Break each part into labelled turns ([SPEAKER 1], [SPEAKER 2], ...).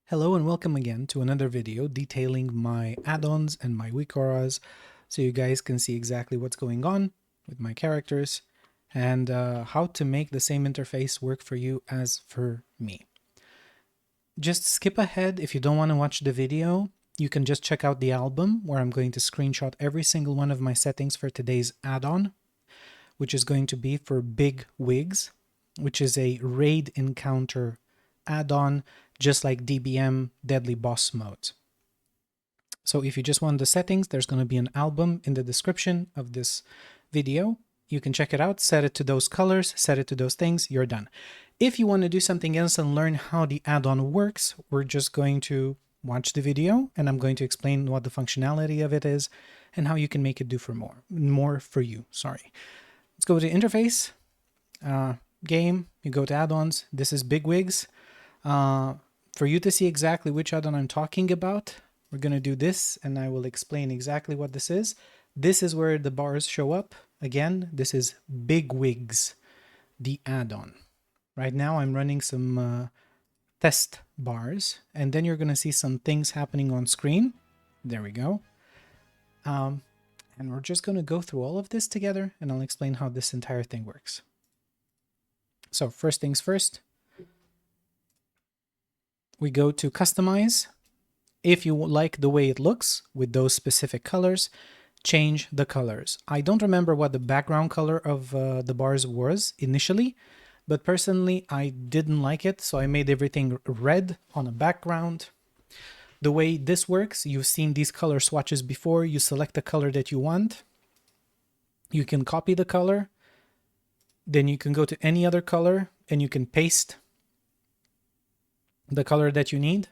[SPEAKER 1] Hello and welcome again to another video detailing my add-ons and my weak auras, so you guys can see exactly what's going on with my characters and how to make the same interface work for you as for me. Just skip ahead if you don't want to watch the video. You can just check out the album where I'm going to screenshot every single one of my settings for today's add-on, which is going to be for Bigwigs, which is a raid encounter add-on, just like DBM Deadly Boss Mode. So if you just want the settings, there's going to be an album in the description of this video. You can check it out, set it to those colors, set it to those things, you're done. If you want to do something else and learn how the add-on works, we're just going to watch the video and I'm going to explain what the functionality of it is and how you can make it do for more for you. Sorry. Let's go to interface, game, you go to add-ons. This is Bigwigs. For you to see exactly which add-on I'm talking about, we're going to do this and I will explain exactly what this is. This is where the bars show up. Again, this is Bigwigs, the add-on. Right now I'm running some test bars and then you're going to see some things happening on screen. There we go. And we're just going to go through all of this together and I'll explain how this entire thing works. So first things first, we go to customize. If you like the way it looks with those specific colors, change the colors. I don't remember what the background color of the bars was initially, but personally I didn't like it, so I made everything red on a background. The way this works, you've seen these color swatches before. You select the color that you want. You can copy the color. Then you can go to any other color and you can paste the color that you need,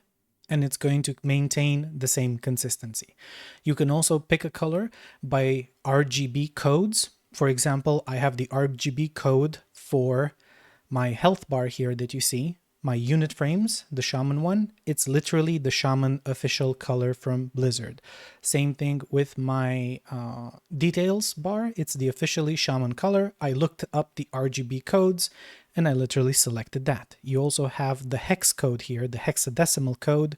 [SPEAKER 1] and it's going to maintain the same consistency. You can also pick a color by RGB codes. For example, I have the RGB code for my health bar here that you see. My unit frames, the Shaman one, it's literally the Shaman official color from Blizzard. Same thing with my details bar, it's the officially Shaman color. I looked up the RGB codes and I literally selected that. You also have the hex code here, the hexadecimal code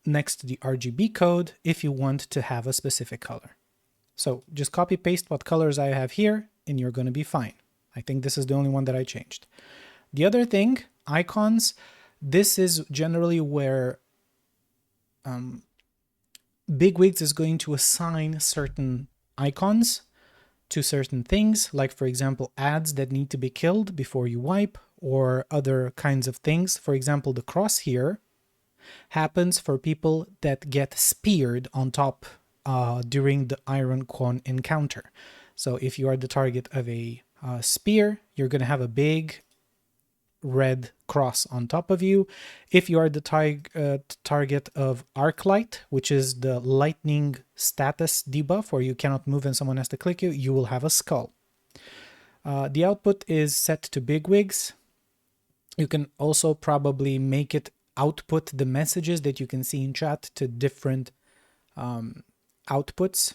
[SPEAKER 1] next to the RGB code if you want to have a specific color. So just copy paste what colors I have here and you're going to be fine. I think this is the only one that I changed. The other thing, icons, this is generally where Bigwigs is going to assign certain icons to certain things, like for example ads that need to be killed before you wipe, or other kinds of things. For example, the cross here happens for people that get speared on top during the Iron Quan encounter. So if you are the target of a spear, you're going to have a big red cross on top of you. If you are the target of Arclight, which is the lightning status debuff where you cannot move and someone has to click you, you will have a skull. The output is set to Bigwigs. You can also probably make it output the messages that you can see in chat to different outputs,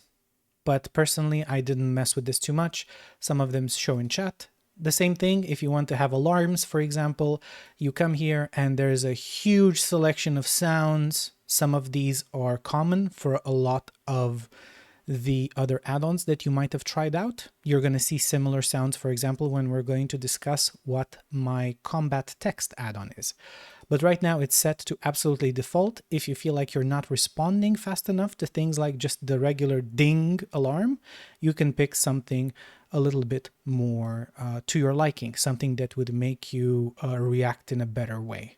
[SPEAKER 1] but personally I didn't mess with this too much. Some of them show in chat. The same thing, if you want to have alarms, for example, you come here and there's a huge selection of sounds. Some of these are common for a lot of the other add-ons that you might have tried out. You're going to see similar sounds, for example, when we're going to discuss what my combat text add-on is. But right now it's set to absolutely default. If you feel like you're not responding fast enough to things like just the regular ding alarm, you can pick something a little bit more to your liking, something that would make you react in a better way,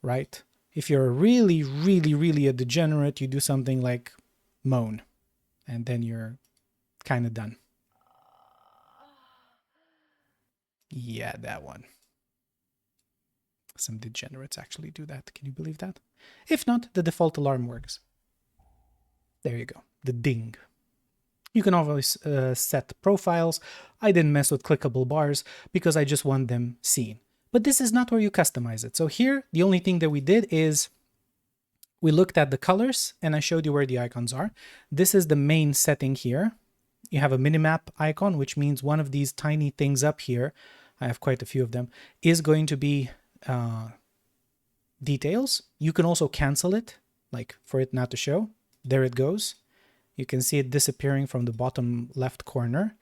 [SPEAKER 1] right? If you're really a degenerate, you do something like moan, and then you're kind of done. Yeah, that one. Some degenerates actually do that. Can you believe that? If not, the default alarm works. There you go. The ding. You can always set profiles. I didn't mess with clickable bars because I just want them seen. But this is not where you customize it. So here, the only thing that we did is we looked at the colors and I showed you where the icons are. This is the main setting here. You have a minimap icon, which means one of these tiny things up here, I have quite a few of them, is going to be details. You can also cancel it, like for it not to show. There it goes. You can see it disappearing from the bottom left corner.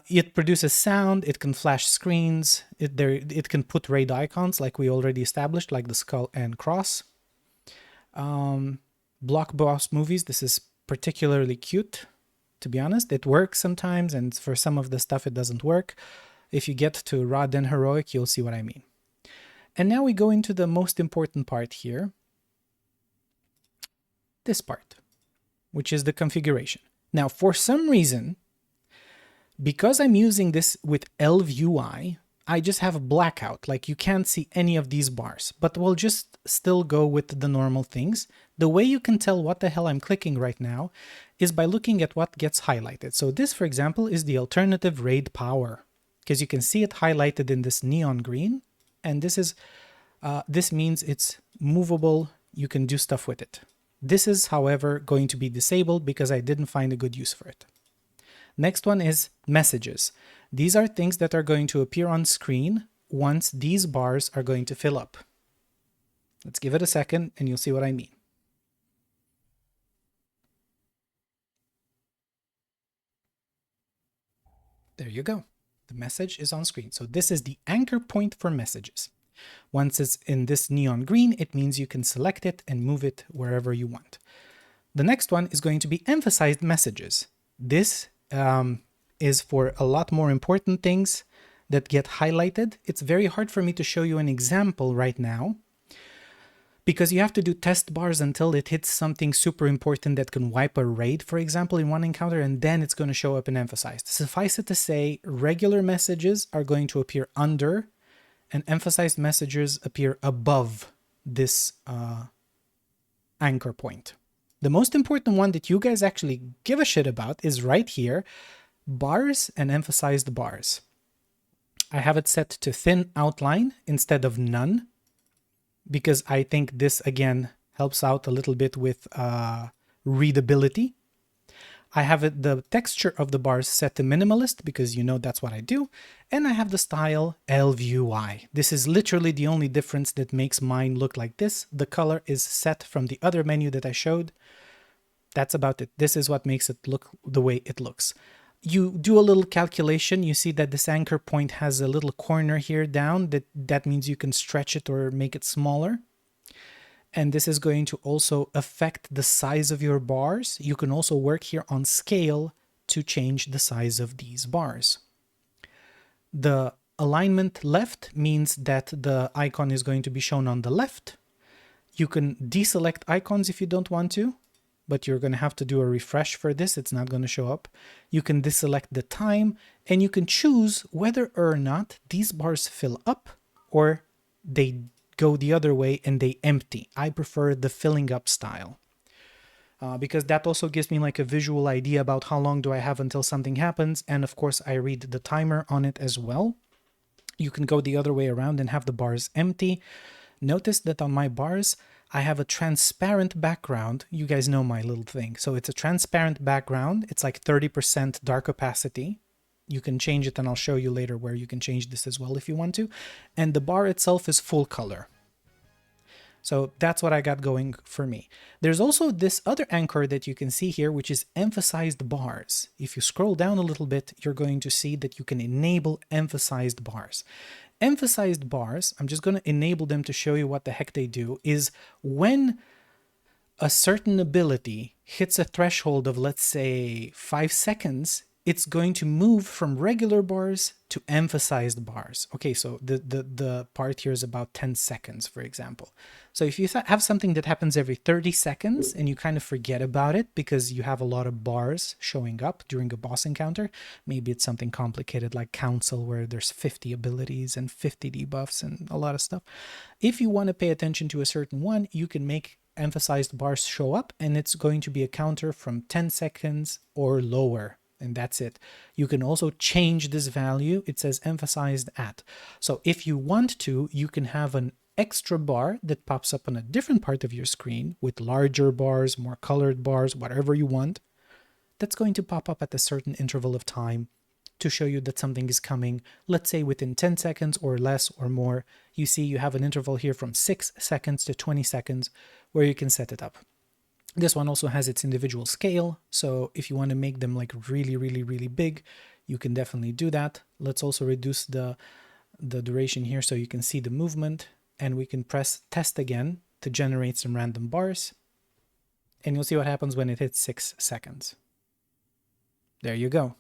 [SPEAKER 1] It produces sound, it can flash screens, it can put raid icons like we already established, like the skull and cross. Block boss movies, this is particularly cute, to be honest. It works sometimes, and for some of the stuff it doesn't work. If you get to Raw then Heroic, you'll see what I mean. And now we go into the most important part here. This part, which is the configuration. Now, for some reason, because I'm using this with ElvUI, I just have a blackout, like you can't see any of these bars, but we'll just still go with the normal things. The way you can tell what the hell I'm clicking right now is by looking at what gets highlighted. So this, for example, is the alternative raid power, because you can see it highlighted in this neon green, and this means it's movable, you can do stuff with it. This is, however, going to be disabled because I didn't find a good use for it. Next one is messages. These are things that are going to appear on screen once these bars are going to fill up. Let's give it a second and you'll see what I mean. There you go. The message is on screen. So this is the anchor point for messages. Once it's in this neon green, it means you can select it and move it wherever you want. The next one is going to be emphasized messages. This is for a lot more important things that get highlighted. It's very hard for me to show you an example right now because you have to do test bars until it hits something super important that can wipe a raid, for example, in one encounter, and then it's going to show up in emphasized. Suffice it to say, regular messages are going to appear under and emphasized messages appear above this anchor point. The most important one that you guys actually give a shit about is right here, bars and emphasized bars. I have it set to thin outline instead of none, because I think this again helps out a little bit with readability. I have it, the texture of the bars set to minimalist because you know that's what I do. And I have the style ElvUI. This is literally the only difference that makes mine look like this. The color is set from the other menu that I showed. That's about it. This is what makes it look the way it looks. You do a little calculation. You see that this anchor point has a little corner here down. That means you can stretch it or make it smaller. And this is going to also affect the size of your bars. You can also work here on scale to change the size of these bars. The alignment left means that the icon is going to be shown on the left. You can deselect icons if you don't want to, but you're going to have to do a refresh for this. It's not going to show up. You can deselect the time, and you can choose whether or not these bars fill up or they go the other way and they empty. I prefer the filling up style because that also gives me like a visual idea about how long do I have until something happens. And of course I read the timer on it as well. You can go the other way around and have the bars empty. Notice that on my bars, I have a transparent background. You guys know my little thing. So it's a transparent background. It's like 30% dark opacity. You can change it and I'll show you later where you can change this as well if you want to. And the bar itself is full color. So that's what I got going for me. There's also this other anchor that you can see here, which is emphasized bars. If you scroll down a little bit, you're going to see that you can enable emphasized bars. Emphasized bars, I'm just going to enable them to show you what the heck they do, is when a certain ability hits a threshold of, let's say, 5 seconds, it's going to move from regular bars to emphasized bars. Okay, so the part here is about 10 seconds, for example. So if you have something that happens every 30 seconds and you kind of forget about it because you have a lot of bars showing up during a boss encounter, maybe it's something complicated like Council where there's 50 abilities and 50 debuffs and a lot of stuff. If you want to pay attention to a certain one, you can make emphasized bars show up and it's going to be a counter from 10 seconds or lower. And that's it. You can also change this value. It says emphasized at. So if you want to, you can have an extra bar that pops up on a different part of your screen with larger bars, more colored bars, whatever you want. That's going to pop up at a certain interval of time to show you that something is coming, let's say within 10 seconds or less or more. You see you have an interval here from 6 seconds to 20 seconds where you can set it up. This one also has its individual scale, so if you want to make them like really, really, really big, you can definitely do that. Let's also reduce the duration here so you can see the movement, and we can press test again to generate some random bars, and you'll see what happens when it hits 6 seconds. There you go.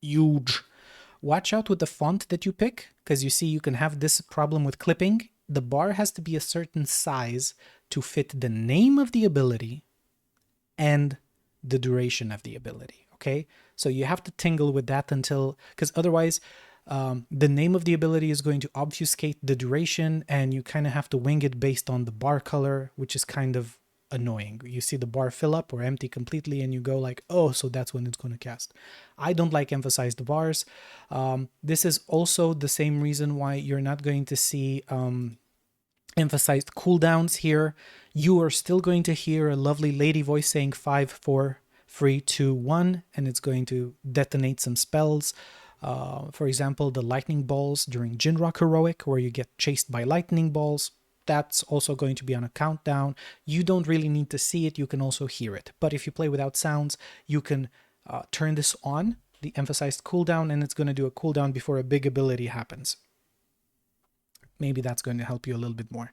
[SPEAKER 1] Huge. Watch out with the font that you pick, because you see you can have this problem with clipping. The bar has to be a certain size to fit the name of the ability and the duration of the ability, okay? So you have to tingle with that until, because otherwise the name of the ability is going to obfuscate the duration, and you kind of have to wing it based on the bar color, which is kind of annoying. You see the bar fill up or empty completely and you go like, oh, so that's when it's going to cast. I don't like emphasized bars. This is also the same reason why you're not going to see emphasized cooldowns here. You are still going to hear a lovely lady voice saying 5, 4, 3, 2, 1, and it's going to detonate some spells. For example, the lightning balls during Jinrock Heroic, where you get chased by lightning balls. That's also going to be on a countdown. You don't really need to see it, you can also hear it. But if you play without sounds, you can turn this on, the emphasized cooldown, and it's going to do a cooldown before a big ability happens. Maybe that's going to help you a little bit more.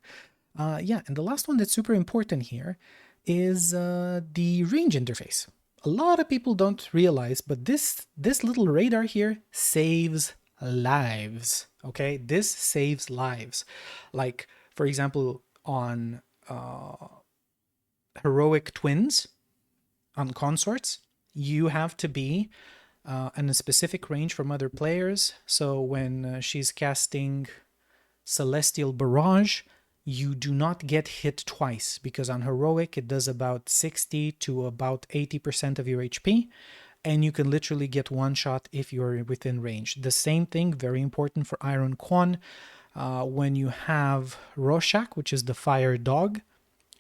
[SPEAKER 1] Yeah, and the last one that's super important here is the range interface. A lot of people don't realize, but this little radar here saves lives, okay? This saves lives. Like, for example, on heroic twins, on consorts, you have to be in a specific range from other players. So when she's casting Celestial Barrage, you do not get hit twice, because on heroic it does about 60 to about 80% of your HP, and you can literally get one shot if you're within range. The same thing, very important for Iron Quan. When you have Rorschach, which is the fire dog,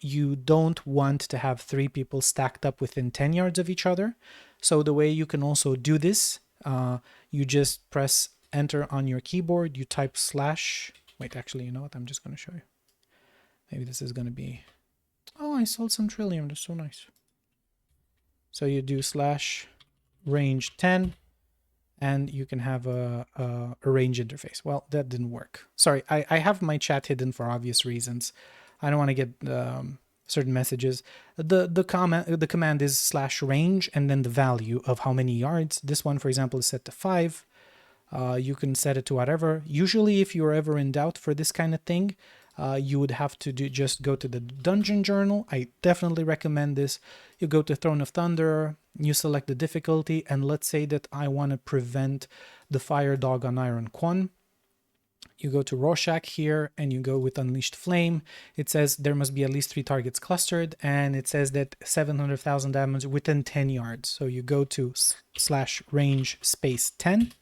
[SPEAKER 1] you don't want to have 3 people stacked up within 10 yards of each other. So the way you can also do this, you just press enter on your keyboard, you type slash, wait, actually, you know what, I'm just going to show you. Maybe this is going to be, oh, I sold some Trillium, that's so nice. So you do slash range 10, and you can have a range interface. Well, that didn't work. Sorry, I have my chat hidden for obvious reasons. I don't want to get certain messages. The command is slash range and then the value of how many yards. This one, for example, is set to 5. You can set it to whatever. Usually, if you're ever in doubt for this kind of thing, you would have to just go to the dungeon journal. I definitely recommend this. You go to Throne of Thunder, you select the difficulty, and let's say that I want to prevent the fire dog on Iron Quan. You go to Rorschach here and you go with Unleashed Flame. It says there must be at least 3 targets clustered, and it says that 700,000 damage within 10 yards. So you go to slash range space 10.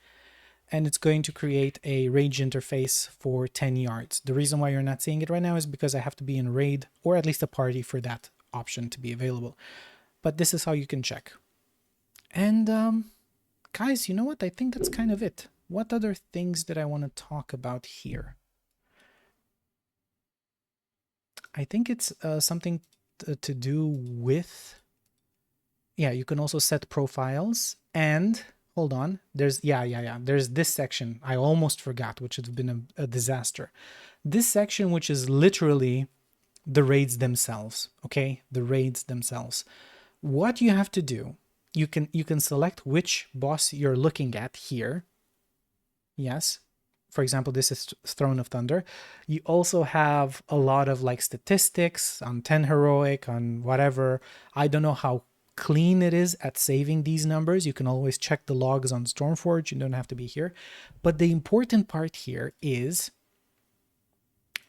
[SPEAKER 1] And it's going to create a range interface for 10 yards. The reason why you're not seeing it right now is because I have to be in a raid or at least a party for that option to be available. But this is how you can check. And guys, you know what? I think that's kind of it. What other things did I want to talk about here? I think it's something to do with, yeah, you can also set profiles, and hold on, there's there's this section I almost forgot, which has been a disaster. This section, which is literally the raids themselves, okay? The raids themselves. What you have to do, you can select which boss you're looking at here. Yes. For example, this is Throne of Thunder. You also have a lot of like statistics on 10 heroic, on whatever. I don't know how clean it is at saving these numbers. You can always check the logs on Stormforge. You don't have to be here. But the important part here is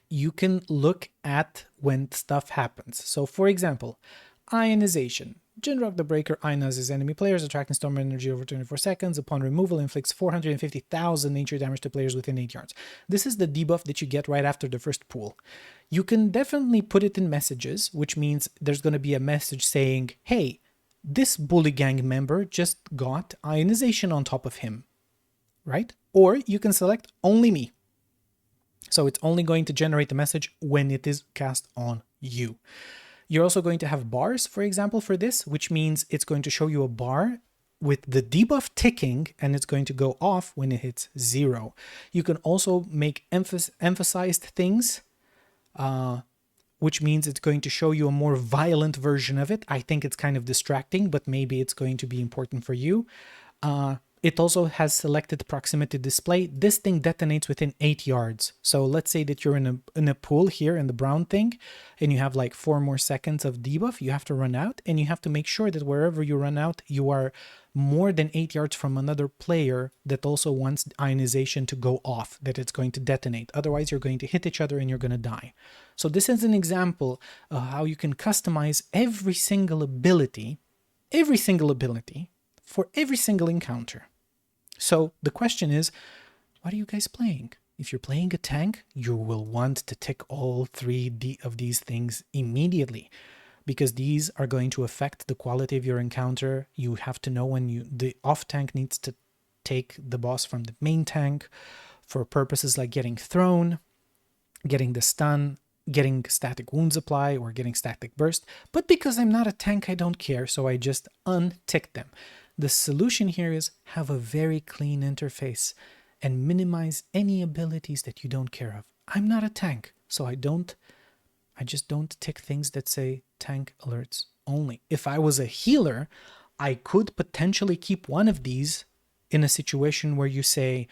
[SPEAKER 1] you can look at when stuff happens. So for example, ionization. Jinrock the Breaker ionizes enemy players, attracting storm energy over 24 seconds. Upon removal, inflicts 450,000 nature damage to players within 8 yards. This is the debuff that you get right after the first pool. You can definitely put it in messages, which means there's going to be a message saying, hey, this bully gang member just got ionization on top of him. right? Or you can select only me. So it's only going to generate the message when it is cast on you. You're also going to have bars, for example, for this, which means it's going to show you a bar with the debuff ticking, and it's going to go off when it hits 0. You can also make emphasized things, which means it's going to show you a more violent version of it. I think it's kind of distracting, but maybe it's going to be important for you. It also has selected proximity display. This thing detonates within 8 yards. So let's say that you're in a pool here in the brown thing, and you have like 4 more seconds of debuff. You have to run out, and you have to make sure that wherever you run out, you are more than 8 yards from another player that also wants ionization to go off, that it's going to detonate. Otherwise, you're going to hit each other and you're going to die. So this is an example of how you can customize every single ability for every single encounter. So the question is, what are you guys playing? If you're playing a tank, you will want to tick all 3 of these things immediately, because these are going to affect the quality of your encounter. You have to know when the off tank needs to take the boss from the main tank for purposes like getting thrown, getting the stun, getting static wound supply, or getting static burst. But because I'm not a tank, I don't care, so I just untick them. The solution here is have a very clean interface and minimize any abilities that you don't care of. I'm not a tank, so I just don't tick things that say tank alerts only. If I was a healer, I could potentially keep one of these in a situation where you say,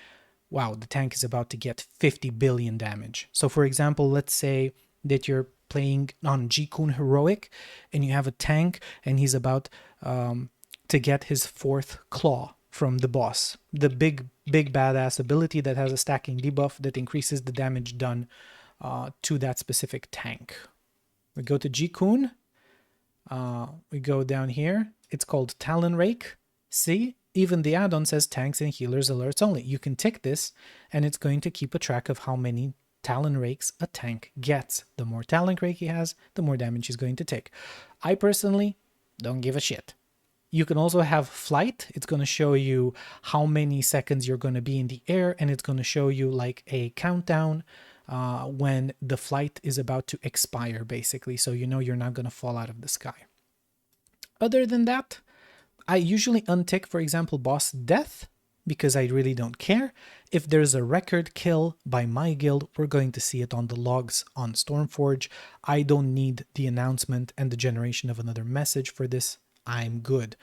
[SPEAKER 1] wow, the tank is about to get 50 billion damage. So for example, let's say that you're playing on Jikun Heroic and you have a tank and he's about to get his 4th claw from the boss, the big badass ability that has a stacking debuff that increases the damage done to that specific tank. We go to Jikun, we go down here, it's called Talon Rake. See, even the add-on says tanks and healers alerts only. You can tick this and it's going to keep a track of how many Talon Rakes a tank gets. The more Talon Rake he has, the more damage he's going to take. I personally don't give a shit. You can also have flight. It's going to show you how many seconds you're going to be in the air, and it's going to show you like a countdown when the flight is about to expire, basically, so you know you're not going to fall out of the sky. Other than that, I usually untick, for example, boss death, because I really don't care. If there's a record kill by my guild, we're going to see it on the logs on Stormforge. I don't need the announcement and the generation of another message for this. I'm good.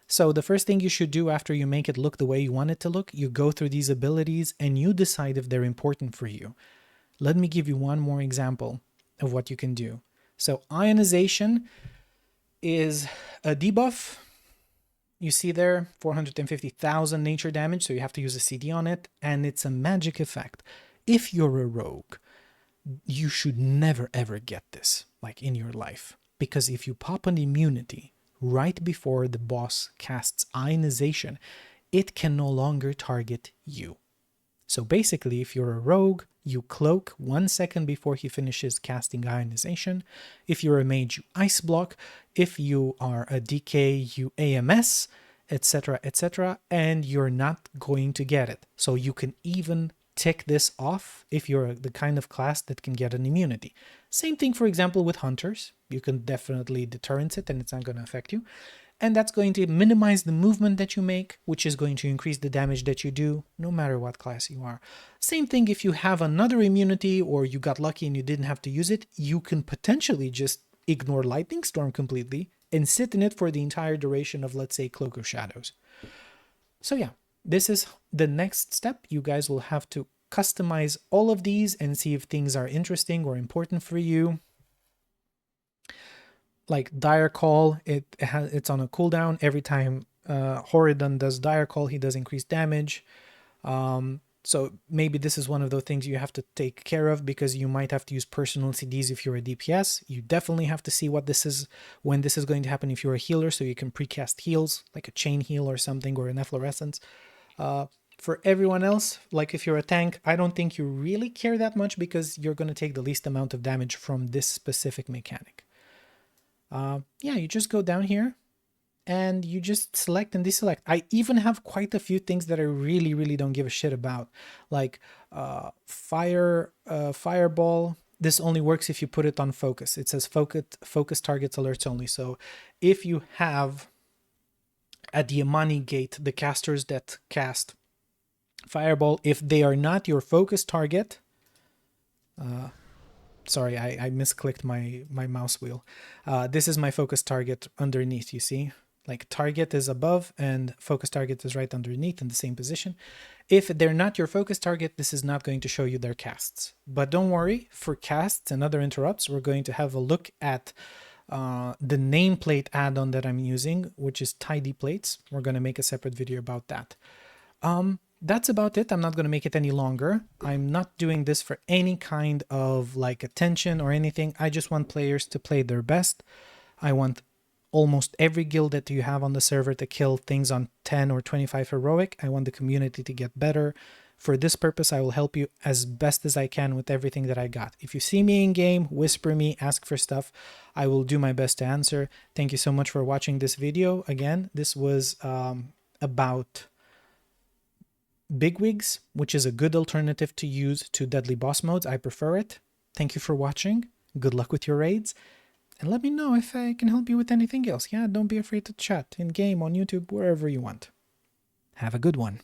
[SPEAKER 1] So the first thing you should do after you make it look the way you want it to look, you go through these abilities and you decide if they're important for you. Let me give you one more example of what you can do. So ionization is a debuff. You see there, 450,000 nature damage, so you have to use a CD on it, and it's a magic effect. If you're a rogue, you should never ever get this, like in your life, because if you pop an immunity right before the boss casts ionization, it can no longer target you. So basically, if you're a rogue, you cloak 1 second before he finishes casting ionization. If you're a mage, you ice block. If you are a DK, you AMS, etc., etc., and you're not going to get it. So you can even tick this off if you're the kind of class that can get an immunity. Same thing, for example, with hunters. You can definitely deterrence it and it's not going to affect you. And that's going to minimize the movement that you make, which is going to increase the damage that you do, no matter what class you are. Same thing if you have another immunity or you got lucky and you didn't have to use it, you can potentially just ignore Lightning Storm completely and sit in it for the entire duration of, let's say, Cloak of Shadows. So yeah, this is the next step. You guys will have to customize all of these and see if things are interesting or important for you. Like Dire Call, it's on a cooldown. Every time Horidon does Dire Call, he does increased damage. So maybe this is one of those things you have to take care of, because you might have to use personal CDs if you're a DPS. You definitely have to see what this is, when this is going to happen if you're a healer, so you can precast heals, like a chain heal or something, or an efflorescence. For everyone else, like if you're a tank, I don't think you really care that much, because you're going to take the least amount of damage from this specific mechanic. Yeah, you just go down here and you just select and deselect. I even have quite a few things that I really don't give a shit about, like fireball. This only works if you put it on focus. It says focus targets alerts only. So if you have at the Amani gate the casters that cast fireball, if they are not your focus target, sorry, I misclicked my mouse wheel. This is my focus target underneath, you see? Like target is above and focus target is right underneath in the same position. If they're not your focus target, this is not going to show you their casts. But don't worry, for casts and other interrupts, we're going to have a look at the nameplate add-on that I'm using, which is tidy plates. We're going to make a separate video about that. That's about it. I'm not going to make it any longer. I'm not doing this for any kind of like attention or anything. I just want players to play their best. I want almost every guild that you have on the server to kill things on 10 or 25 heroic. I want the community to get better. For this purpose, I will help you as best as I can with everything that I got. If you see me in game, whisper me, ask for stuff. I will do my best to answer. Thank you so much for watching this video. Again, this was about Bigwigs, which is a good alternative to use to deadly boss modes. I prefer it. Thank you for watching. Good luck with your raids. And let me know if I can help you with anything else. Yeah, don't be afraid to chat in game, on YouTube, wherever you want. Have a good one.